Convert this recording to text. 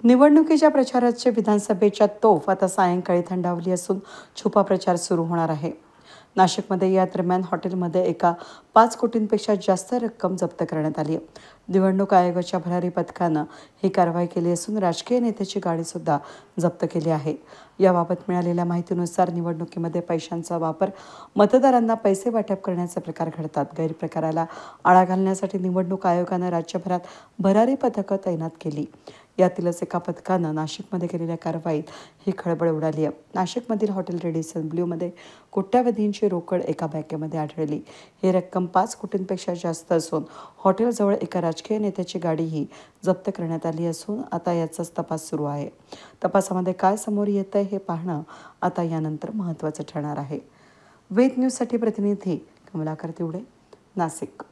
निवडणुकीच्या प्रचाराचे विधानसभेच्या तोफ आता सायंकाळी थंडावली असून छुपा प्रचार सुरू होणार आहे. नाशिकमध्ये या दरम्यान हॉटेलमध्ये एका 5 कोटींपेक्षा जास्त रक्कम जप्त करण्यात आली. निवडणूक आयोगाच्या भरारी पथकानं ही कारवाई केली असून राजकीय नेत्याची गाडीसुद्धा जप्त केली आहे. याबाबत मिळालेल्या माहितीनुसार निवडणुकीमध्ये पैशांचा वापर मतदारांना पैसे वाटप करण्याचे प्रकार घडतात. गैरप्रकाराला आळा घालण्यासाठी निवडणूक आयोगानं राज्यभरात भरारी पथकं तैनात केली. यातीलच एका पथकानं नाशिकमध्ये केलेल्या कारवाईत ही खळबळ उडाली आहे. नाशिकमधील हॉटेल रेडिसन ब्ल्यूमध्ये कोट्यावधींची रोकड एका बँकेमध्ये आढळली. ही रक्कम 5 कोटींपेक्षा जास्त असून हॉटेलजवळ एका राजकीय नेत्याची गाडीही जप्त करण्यात आली असून आता याचाच तपास सुरू आहे. तपासामध्ये काय समोर येतंय हे पाहणं आता यानंतर महत्त्वाचं ठरणार आहे. वेद न्यूजसाठी प्रतिनिधी कमलाकर तिवडे, नाशिक.